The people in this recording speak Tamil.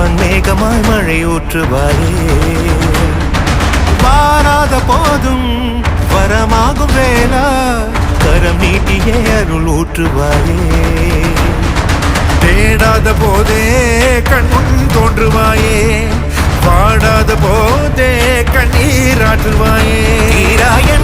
பொன்மேகமாய் மழை ஊற்றுவாயே. வாராத போதும் வரமாகும் வேளா கரம் நீட்டியே அருள் ஊற்றுவாயே. தேடாத போதே கண்முன் தோன்றுவாயே, வாடாத போதே கண்ணீராற்றுவாயே. தீராய